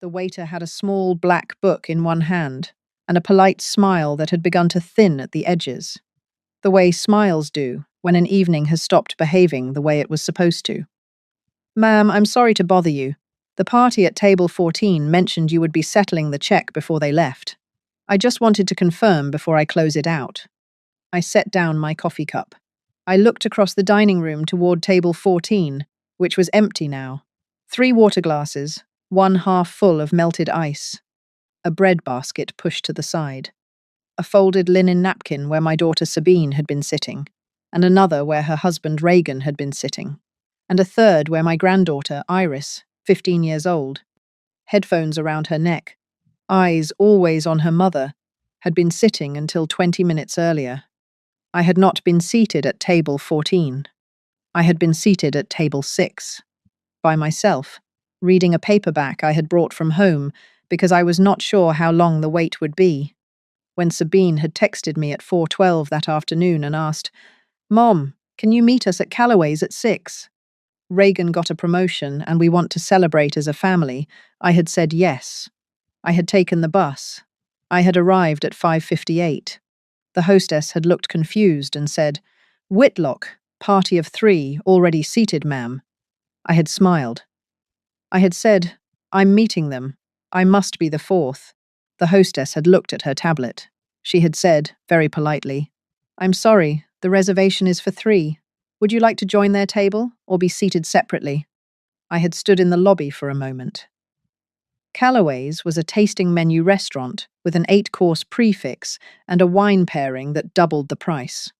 The waiter had a small black book in one hand and a polite smile that had begun to thin at the edges, the way smiles do when an evening has stopped behaving the way it was supposed to. "Ma'am, I'm sorry to bother you. The party at table 14 mentioned you would be settling the check before they left. I just wanted to confirm before I close it out." I set down my coffee cup. I looked across the dining room toward table 14, which was empty now. 3 water glasses, one half full of melted ice, a bread basket pushed to the side, a folded linen napkin where my daughter Sabine had been sitting, and another where her husband Reagan had been sitting, and a third where my granddaughter Iris, 15 years old, headphones around her neck, eyes always on her mother, had been sitting until 20 minutes earlier. I had not been seated at table 14. I had been seated at table 6, by myself, reading a paperback I had brought from home because I was not sure how long the wait would be. When Sabine had texted me at 4:12 that afternoon and asked, "Mom, can you meet us at Callaway's at 6? Reagan got a promotion and we want to celebrate as a family," I had said yes. I had taken the bus. I had arrived at 5:58. The hostess had looked confused and said, "Whitlock, party of 3, already seated, ma'am." I had smiled. I had said, "I'm meeting them. I must be the 4th. The hostess had looked at her tablet. She had said, very politely, "I'm sorry, the reservation is for 3. Would you like to join their table or be seated separately?" I had stood in the lobby for a moment. Callaway's was a tasting menu restaurant with an 8-course prefix and a wine pairing that doubled the price.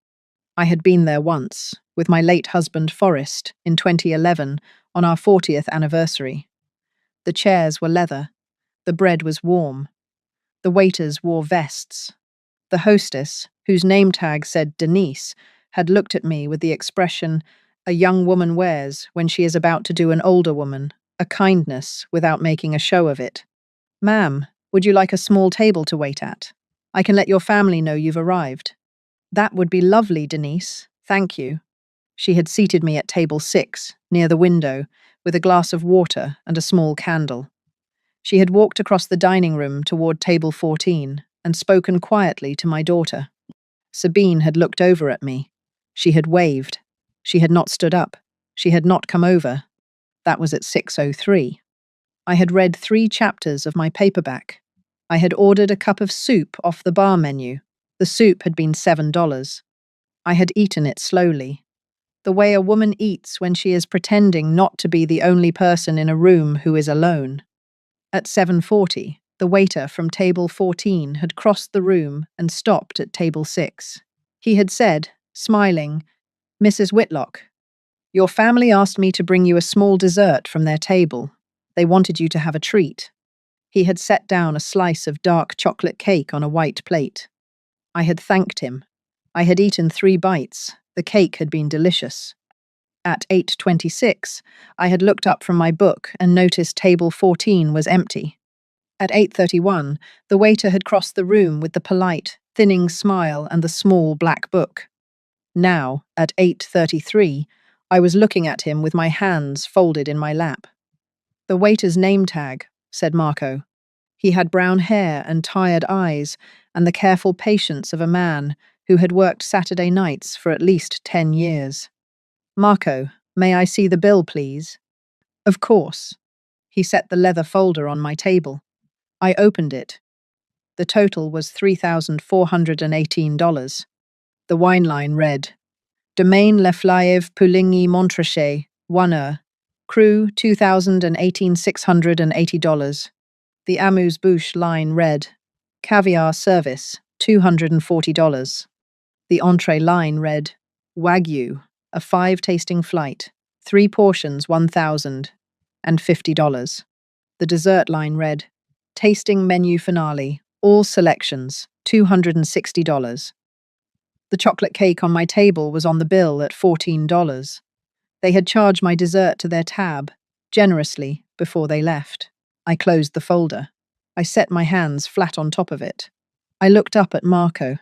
I had been there once, with my late husband Forrest, in 2011, on our 40th anniversary. The chairs were leather. The bread was warm. The waiters wore vests. The hostess, whose name tag said Denise, had looked at me with the expression a young woman wears when she is about to do an older woman, a kindness without making a show of it. "Ma'am, would you like a small table to wait at? I can let your family know you've arrived." "That would be lovely, Denise. Thank you." She had seated me at table 6, near the window, with a glass of water and a small candle. She had walked across the dining room toward table 14 and spoken quietly to my daughter. Sabine had looked over at me. She had waved. She had not stood up. She had not come over. That was at 6:03. I had read 3 chapters of my paperback. I had ordered a cup of soup off the bar menu. The soup had been $7. I had eaten it slowly, the way a woman eats when she is pretending not to be the only person in a room who is alone. At 7:40, the waiter from table 14 had crossed the room and stopped at table 6. He had said, smiling, "Mrs. Whitlock, your family asked me to bring you a small dessert from their table. They wanted you to have a treat." He had set down a slice of dark chocolate cake on a white plate. I had thanked him. I had eaten 3 bites. The cake had been delicious. At 8:26, I had looked up from my book and noticed table 14 was empty. At 8:31, the waiter had crossed the room with the polite, thinning smile and the small black book. Now, at 8:33, I was looking at him with my hands folded in my lap. "The waiter's name tag," said Marco. He had brown hair and tired eyes and the careful patience of a man who had worked Saturday nights for at least 10 years. "Marco, may I see the bill, please?" "Of course." He set the leather folder on my table. I opened it. The total was $3,418. The wine line read, Domaine Le Flaive Pouligny Montrachet, 1 heure. Cru, $2,018,680. The amuse-bouche line read, Caviar service, $240. The entree line read, Wagyu, a 5-tasting flight, 3 portions, $1,050. The dessert line read, Tasting menu finale, all selections, $260. The chocolate cake on my table was on the bill at $14. They had charged my dessert to their tab, generously, before they left. I closed the folder. I set my hands flat on top of it. I looked up at Marco.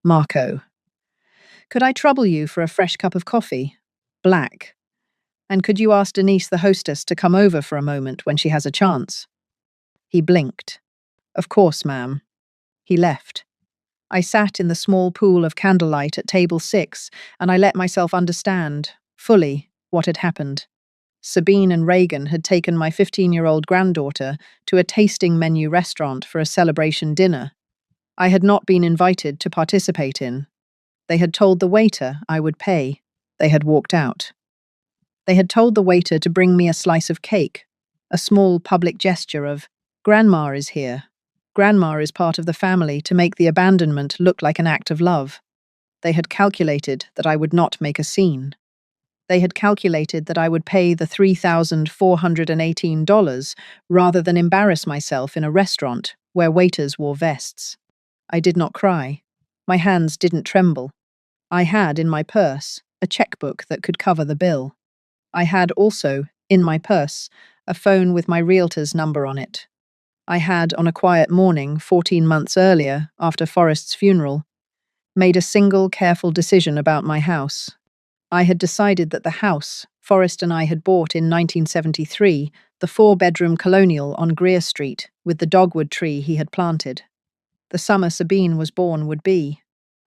"Marco, could I trouble you for a fresh cup of coffee? Black. And could you ask Denise the hostess to come over for a moment when she has a chance?" He blinked. Of course, ma'am. He left. I sat in the small pool of candlelight at table 6, and I let myself understand, fully, what had happened. Sabine and Reagan had taken my 15-year-old granddaughter to a tasting menu restaurant for a celebration dinner. I had not been invited to participate in. They had told the waiter I would pay. They had walked out. They had told the waiter to bring me a slice of cake, a small public gesture of, "Grandma is here. Grandma is part of the family," to make the abandonment look like an act of love. They had calculated that I would not make a scene. They had calculated that I would pay the $3,418 rather than embarrass myself in a restaurant where waiters wore vests. I did not cry. My hands didn't tremble. I had in my purse a checkbook that could cover the bill. I had also, in my purse, a phone with my realtor's number on it. I had, on a quiet morning 14 months earlier, after Forrest's funeral, made a single careful decision about my house. I had decided that the house Forrest and I had bought in 1973, the 4-bedroom colonial on Greer Street, with the dogwood tree he had planted, the summer Sabine was born, would be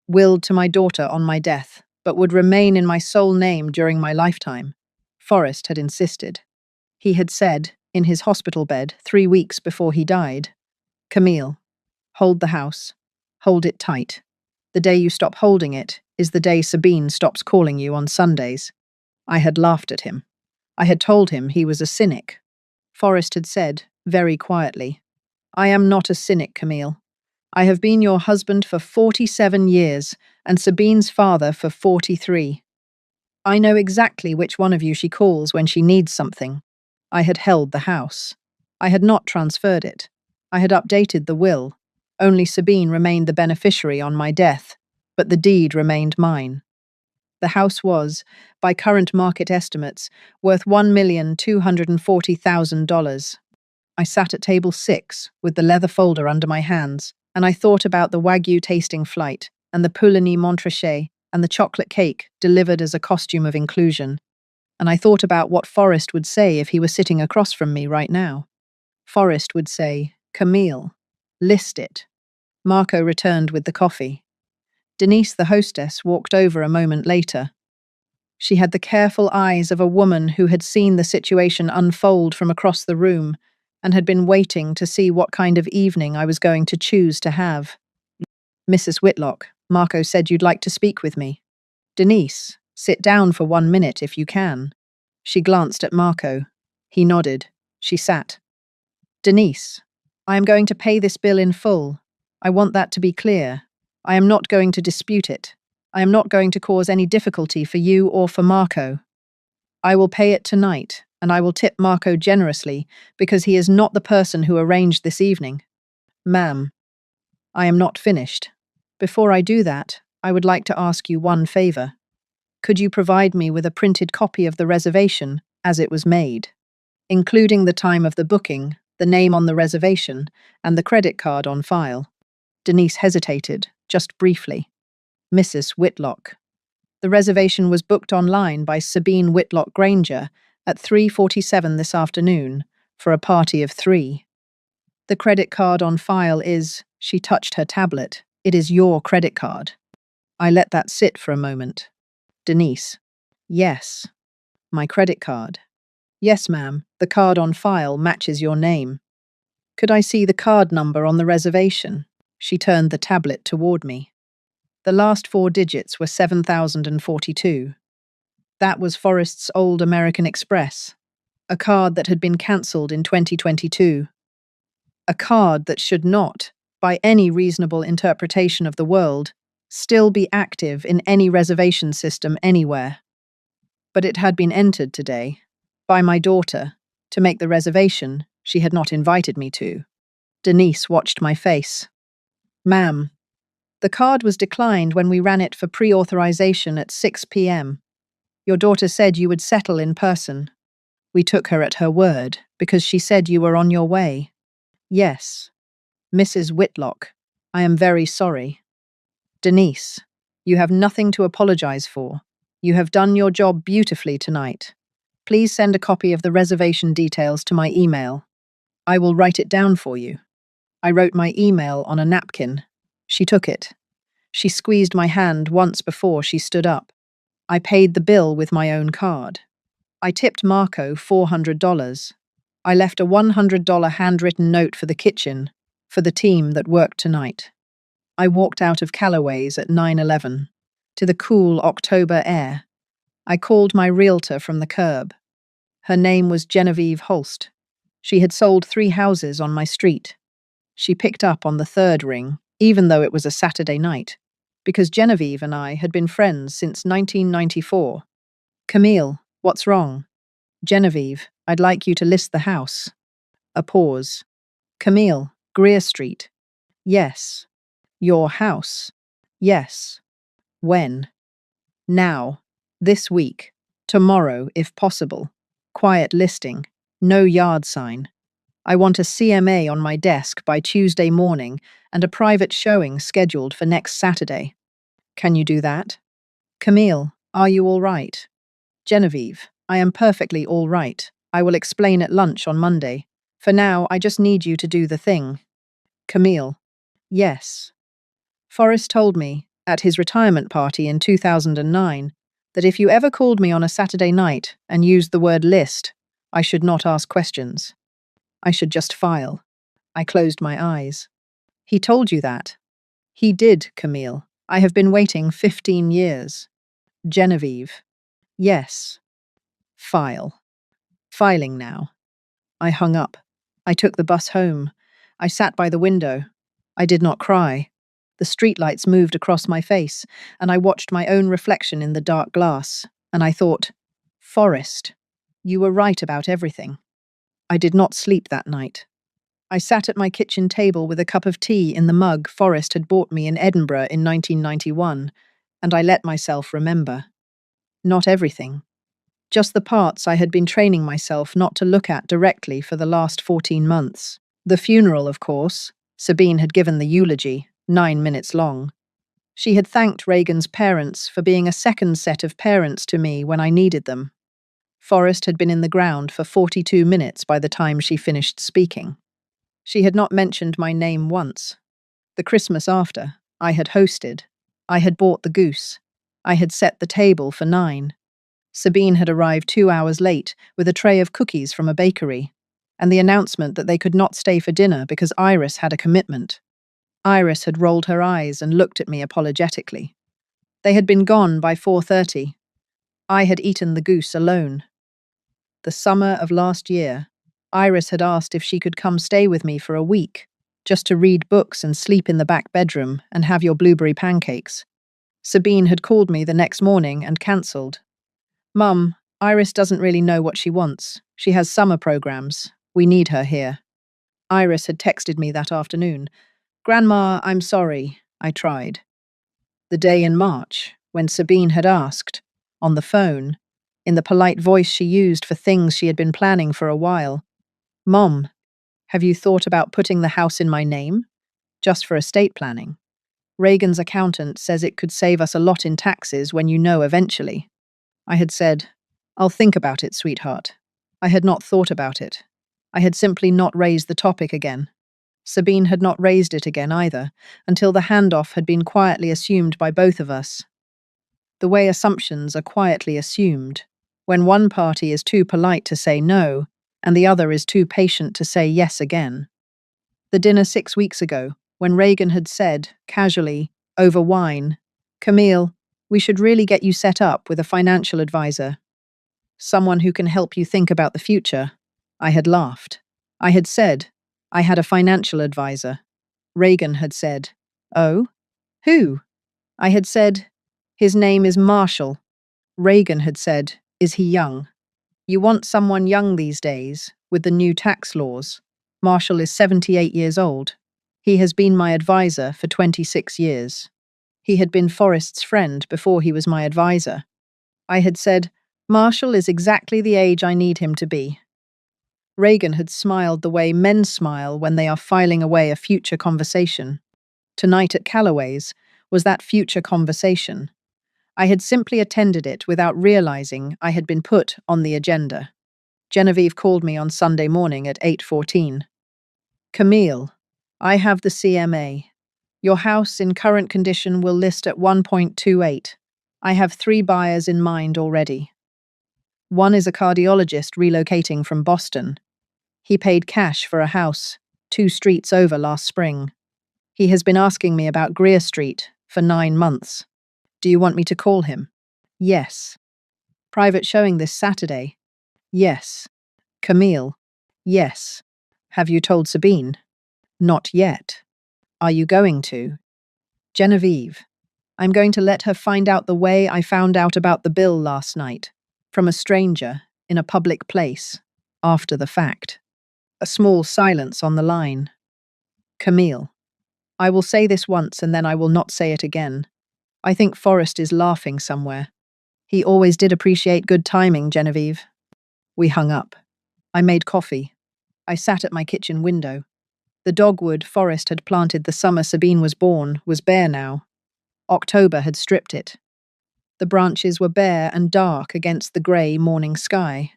willed to my daughter on my death, but would remain in my sole name during my lifetime. Forrest had insisted. He had said, in his hospital bed 3 weeks before he died, "Camille, hold the house. Hold it tight. The day you stop holding it is the day Sabine stops calling you on Sundays." I had laughed at him. I had told him he was a cynic. Forrest had said, very quietly, "I am not a cynic, Camille. I have been your husband for 47 years and Sabine's father for 43. I know exactly which one of you she calls when she needs something." I had held the house. I had not transferred it. I had updated the will. Only Sabine remained the beneficiary on my death, but the deed remained mine. The house was, by current market estimates, worth $1,240,000. I sat at table 6 with the leather folder under my hands, and I thought about the Wagyu tasting flight and the Pouligny Montrachet and the chocolate cake delivered as a costume of inclusion. And I thought about what Forrest would say if he were sitting across from me right now. Forrest would say, "Camille, list it." Marco returned with the coffee. Denise, the hostess, walked over a moment later. She had the careful eyes of a woman who had seen the situation unfold from across the room and had been waiting to see what kind of evening I was going to choose to have. "Mrs. Whitlock, Marco said you'd like to speak with me." "Denise, sit down for 1 minute if you can." She glanced at Marco. He nodded. She sat. "Denise, I am going to pay this bill in full. I want that to be clear. I am not going to dispute it. I am not going to cause any difficulty for you or for Marco. I will pay it tonight, and I will tip Marco generously because he is not the person who arranged this evening." "Ma'am, I am not finished. Before I do that, I would like to ask you one favor. Could you provide me with a printed copy of the reservation as it was made, including the time of the booking, the name on the reservation, and the credit card on file?" Denise hesitated, just briefly. "Mrs. Whitlock, the reservation was booked online by Sabine Whitlock Granger at 3:47 this afternoon for a party of 3. The credit card on file is," she touched her tablet, "it is your credit card." I let that sit for a moment. "Denise, yes, my credit card." "Yes, ma'am, the card on file matches your name." "Could I see the card number on the reservation?" She turned the tablet toward me. The last 4 digits were 7,042. That was Forrest's old American Express, a card that had been cancelled in 2022. A card that should not, by any reasonable interpretation of the world, still be active in any reservation system anywhere. But it had been entered today, by my daughter, to make the reservation she had not invited me to. Denise watched my face. "Ma'am, the card was declined when we ran it for pre-authorization at 6 p.m. Your daughter said you would settle in person. We took her at her word because she said you were on your way." "Yes. Mrs. Whitlock, I am very sorry." "Denise, you have nothing to apologize for. You have done your job beautifully tonight. Please send a copy of the reservation details to my email." I will write it down for you. I wrote my email on a napkin. She took it. She squeezed my hand once before she stood up. I paid the bill with my own card. I tipped Marco $400. I left a $100 handwritten note for the kitchen, for the team that worked tonight. I walked out of Callaway's at 9:11, to the cool October air. I called my realtor from the curb. Her name was Genevieve Holst. She had sold 3 houses on my street. She picked up on the third ring, even though it was a Saturday night, because Genevieve and I had been friends since 1994. Camille, what's wrong? Genevieve, I'd like you to list the house. A pause. Camille, Greer Street. Yes. Your house. Yes. When? Now. This week. Tomorrow, if possible. Quiet listing. No yard sign. I want a CMA on my desk by Tuesday morning and a private showing scheduled for next Saturday. Can you do that? Camille, are you all right? Genevieve, I am perfectly all right. I will explain at lunch on Monday. For now, I just need you to do the thing. Camille, yes. Forrest told me, at his retirement party in 2009, that if you ever called me on a Saturday night and used the word list, I should not ask questions. I should just file. I closed my eyes. He told you that? He did, Camille. I have been waiting 15 years. Genevieve. Yes. File. Filing now. I hung up. I took the bus home. I sat by the window. I did not cry. The streetlights moved across my face, and I watched my own reflection in the dark glass, and I thought, Forrest, you were right about everything. I did not sleep that night. I sat at my kitchen table with a cup of tea in the mug Forrest had bought me in Edinburgh in 1991, and I let myself remember. Not everything. Just the parts I had been training myself not to look at directly for the last 14 months. The funeral, of course. Sabine had given the eulogy, 9 minutes long. She had thanked Reagan's parents for being a second set of parents to me when I needed them. Forrest had been in the ground for 42 minutes by the time she finished speaking. She had not mentioned my name once. The Christmas after, I had hosted. I had bought the goose. I had set the table for 9. Sabine had arrived 2 hours late with a tray of cookies from a bakery, and the announcement that they could not stay for dinner because Iris had a commitment. Iris had rolled her eyes and looked at me apologetically. They had been gone by 4:30. I had eaten the goose alone. The summer of last year, Iris had asked if she could come stay with me for a week, just to read books and sleep in the back bedroom and have your blueberry pancakes. Sabine had called me the next morning and cancelled. Mum, Iris doesn't really know what she wants. She has summer programs. We need her here. Iris had texted me that afternoon. Grandma, I'm sorry. I tried. The day in March, when Sabine had asked, on the phone, in the polite voice she used for things she had been planning for a while, Mom, have you thought about putting the house in my name? Just for estate planning. Reagan's accountant says it could save us a lot in taxes when you know eventually. I had said, I'll think about it, sweetheart. I had not thought about it. I had simply not raised the topic again. Sabine had not raised it again either, until the handoff had been quietly assumed by both of us. The way assumptions are quietly assumed, when one party is too polite to say no, and the other is too patient to say yes again. The dinner 6 weeks ago, when Reagan had said, casually, over wine, Camille, we should really get you set up with a financial advisor. Someone who can help you think about the future. I had laughed. I had said, I had a financial advisor. Reagan had said, oh? Who? I had said, his name is Marshall. Reagan had said, is he young? You want someone young these days, with the new tax laws. Marshall is 78 years old. He has been my advisor for 26 years. He had been Forrest's friend before he was my advisor. I had said, Marshall is exactly the age I need him to be. Reagan had smiled the way men smile when they are filing away a future conversation. Tonight at Callaway's was that future conversation. I had simply attended it without realizing I had been put on the agenda. Genevieve called me on Sunday morning at 8:14. Camille, I have the CMA. Your house in current condition will list at 1.28. I have 3 buyers in mind already. One is a cardiologist relocating from Boston. He paid cash for a house 2 streets over last spring. He has been asking me about Greer Street for 9 months. Do you want me to call him? Yes. Private showing this Saturday? Yes. Camille? Yes. Have you told Sabine? Not yet. Are you going to? Genevieve. I'm going to let her find out the way I found out about the bill last night, from a stranger, in a public place, after the fact. A small silence on the line. Camille. I will say this once and then I will not say it again. I think Forrest is laughing somewhere. He always did appreciate good timing, Genevieve. We hung up. I made coffee. I sat at my kitchen window. The dogwood Forrest had planted the summer Sabine was born was bare now. October had stripped it. The branches were bare and dark against the grey morning sky.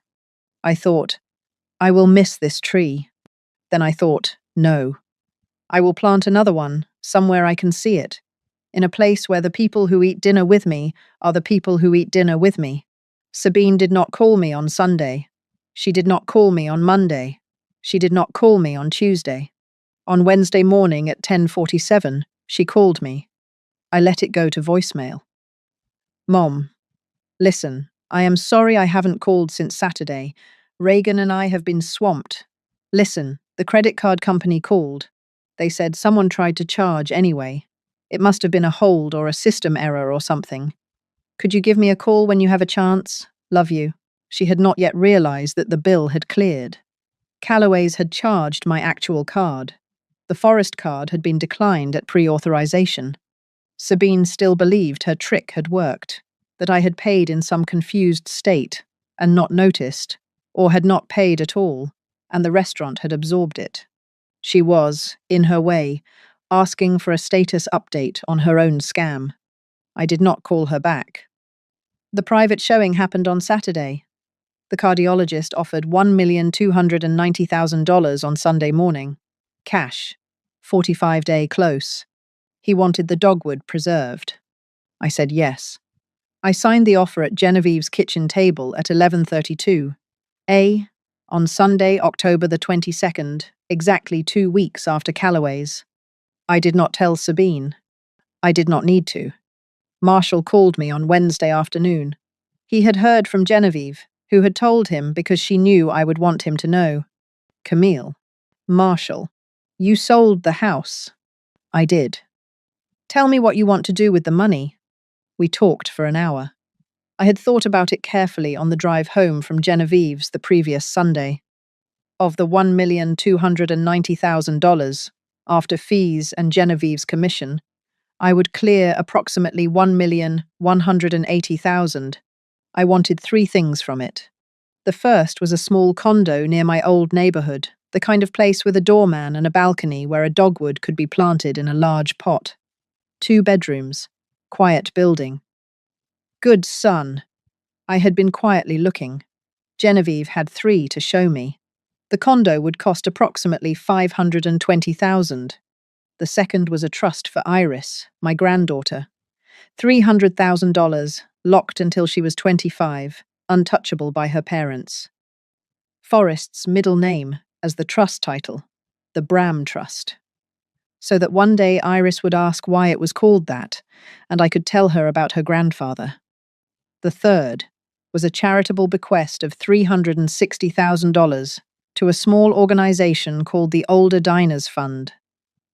I thought, I will miss this tree. Then I thought, no. I will plant another one, somewhere I can see it, in a place where the people who eat dinner with me are the people who eat dinner with me. Sabine did not call me on Sunday. She did not call me on Monday. She did not call me on Tuesday. On Wednesday morning at 10:47, she called me. I let it go to voicemail. Mom, listen, I am sorry I haven't called since Saturday. Reagan and I have been swamped. Listen, the credit card company called. They said someone tried to charge anyway. It must have been a hold or a system error or something. Could you give me a call when you have a chance? Love you. She had not yet realized that the bill had cleared. Callaway's had charged my actual card. The Forrest card had been declined at pre-authorization. Sabine still believed her trick had worked, that I had paid in some confused state and not noticed, or had not paid at all, and the restaurant had absorbed it. She was, in her way, asking for a status update on her own scam. I did not call her back. The private showing happened on Saturday. The cardiologist offered $1,290,000 on Sunday morning. Cash. 45-day close. He wanted the dogwood preserved. I said yes. I signed the offer at Genevieve's kitchen table at 11:32. On Sunday, October the 22nd, exactly 2 weeks after Callaway's. I did not tell Sabine. I did not need to. Marshall called me on Wednesday afternoon. He had heard from Genevieve, who had told him because she knew I would want him to know. Camille. Marshall. You sold the house. I did. Tell me what you want to do with the money. We talked for an hour. I had thought about it carefully on the drive home from Genevieve's the previous Sunday. Of the $1,290,000, after fees and Genevieve's commission, I would clear approximately $1,180,000. I wanted 3 things from it. The first was a small condo near my old neighborhood, the kind of place with a doorman and a balcony where a dogwood could be planted in a large pot. 2 bedrooms, quiet building. Good son. I had been quietly looking. Genevieve had 3 to show me. The condo would cost approximately $520,000. The second was a trust for Iris, my granddaughter. $300,000, locked until she was 25, untouchable by her parents. Forrest's middle name as the trust title, the Bram Trust. So that one day Iris would ask why it was called that, and I could tell her about her grandfather. The third was a charitable bequest of $360,000 to a small organization called the Older Diners Fund,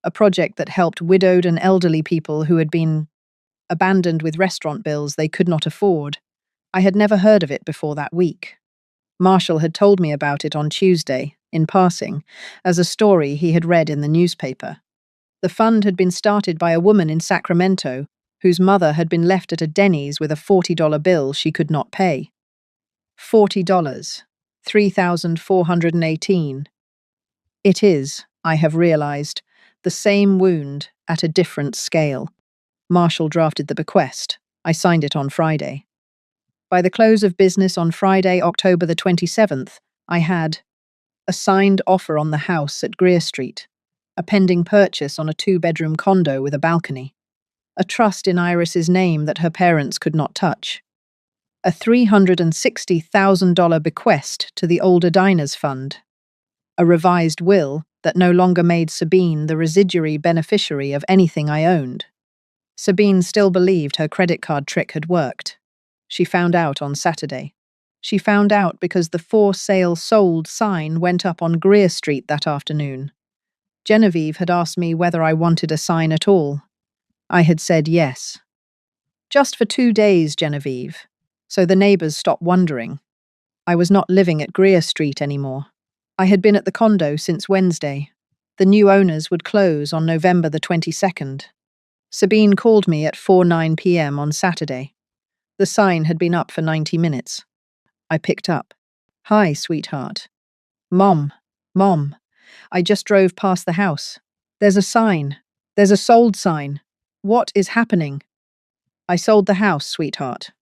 a project that helped widowed and elderly people who had been abandoned with restaurant bills they could not afford. I had never heard of it before that week. Marshall had told me about it on Tuesday, in passing, as a story he had read in the newspaper. The fund had been started by a woman in Sacramento whose mother had been left at a Denny's with a $40 bill she could not pay. $40. $3,418. It is, I have realized, the same wound at a different scale. Marshall drafted the bequest. I signed it on Friday. By the close of business on Friday, October the 27th, I had a signed offer on the house at Greer Street, a pending purchase on a two-bedroom condo with a balcony, a trust in Iris's name that her parents could not touch, a $360,000 bequest to the Older Diners Fund, a revised will that no longer made Sabine the residuary beneficiary of anything I owned. Sabine still believed her credit card trick had worked. She found out on Saturday. She found out because the for sale sold sign went up on Greer Street that afternoon. Genevieve had asked me whether I wanted a sign at all. I had said yes. Just for 2 days, Genevieve, so the neighbours stopped wondering. I was not living at Greer Street anymore. I had been at the condo since Wednesday. The new owners would close on November the 22nd. Sabine called me at 4:09 p.m. on Saturday. The sign had been up for 90 minutes. I picked up. "Hi, sweetheart." Mom, I just drove past the house. There's a sign. There's a sold sign. What is happening?" "I sold the house, sweetheart."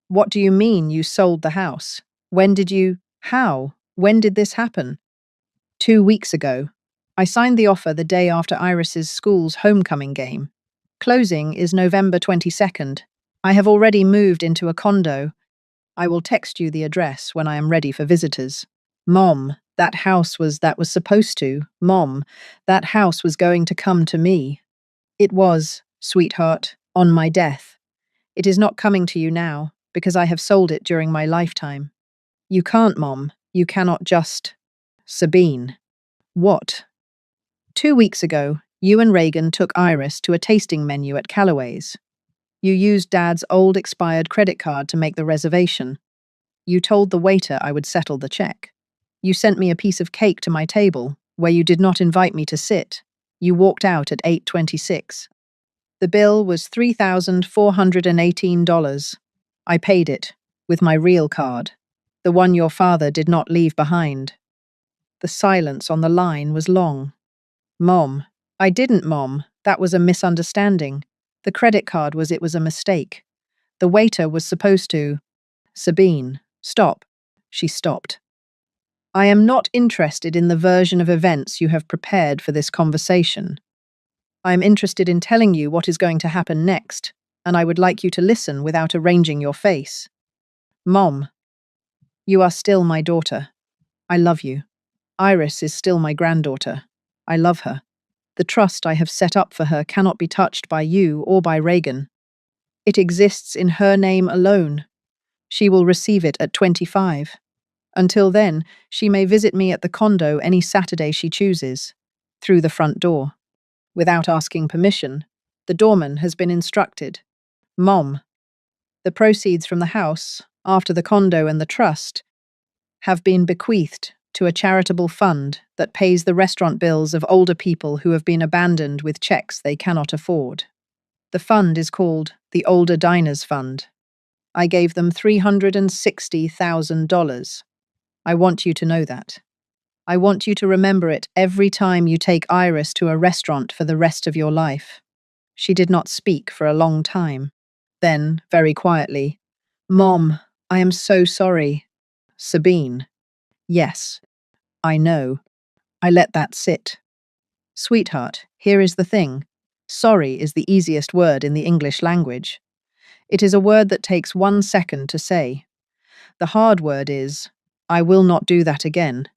"What do you mean you sold the house? When did you? How? When did this happen?" 2 weeks ago. I signed the offer the day after Iris's school's homecoming game. Closing is November 22nd. I have already moved into a condo. I will text you the address when I am ready for visitors. Mom, that house was supposed to. Mom, that house was going to come to me. It was, sweetheart, on my death. It is not coming to you now, because I have sold it during my lifetime. You can't, Mom. You cannot just. Sabine. What? 2 weeks ago, you and Reagan took Iris to a tasting menu at Callaway's. You used Dad's old expired credit card to make the reservation. You told the waiter I would settle the check. You sent me a piece of cake to my table, where you did not invite me to sit. You walked out at 8:26. The bill was $3,418. I paid it, with my real card, the one your father did not leave behind. The silence on the line was long. Mom. I didn't, Mom. That was a misunderstanding. The credit card was a mistake. The waiter was supposed to. Sabine. Stop. She stopped. I am not interested in the version of events you have prepared for this conversation. I am interested in telling you what is going to happen next, and I would like you to listen without arranging your face. Mom. You are still my daughter. I love you. Iris is still my granddaughter. I love her. The trust I have set up for her cannot be touched by you or by Reagan. It exists in her name alone. She will receive it at 25. Until then, she may visit me at the condo any Saturday she chooses, through the front door. Without asking permission, the doorman has been instructed. Mom. The proceeds from the house, after the condo and the trust, have been bequeathed to a charitable fund that pays the restaurant bills of older people who have been abandoned with checks they cannot afford. The fund is called the Older Diners Fund. I gave them $360,000. I want you to know that. I want you to remember it every time you take Iris to a restaurant for the rest of your life. She did not speak for a long time. Then, very quietly, Mom, I am so sorry. Sabine. Yes, I know. I let that sit. Sweetheart, here is the thing. Sorry is the easiest word in the English language. It is a word that takes 1 second to say. The hard word is, I will not do that again.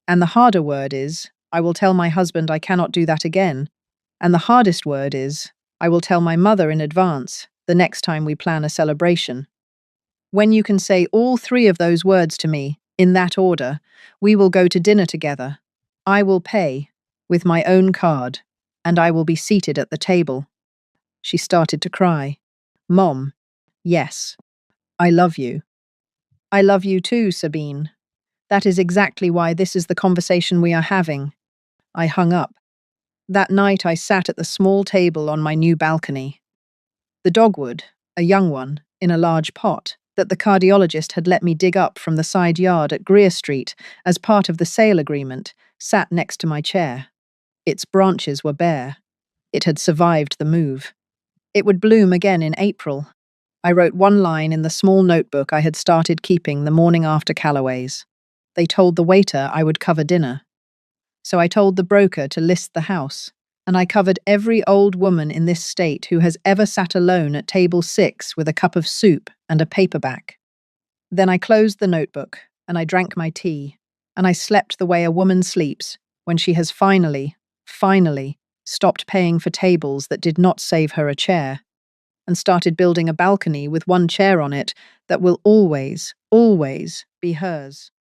And the harder word is, I will tell my husband I cannot do that again. And the hardest word is, I will tell my mother in advance, the next time we plan a celebration. When you can say all 3 of those words to me, in that order, we will go to dinner together. I will pay, with my own card, and I will be seated at the table. She started to cry. Mom. Yes. I love you. I love you too, Sabine. That is exactly why this is the conversation we are having. I hung up. That night I sat at the small table on my new balcony. The dogwood, a young one, in a large pot, that the cardiologist had let me dig up from the side yard at Greer Street as part of the sale agreement, sat next to my chair. Its branches were bare. It had survived the move. It would bloom again in April. I wrote 1 line in the small notebook I had started keeping the morning after Callaway's. They told the waiter I would cover dinner. So I told the broker to list the house, and I covered every old woman in this state who has ever sat alone at table 6 with a cup of soup and a paperback. Then I closed the notebook, and I drank my tea, and I slept the way a woman sleeps when she has finally stopped paying for tables that did not save her a chair, and started building a balcony with one chair on it that will always be hers.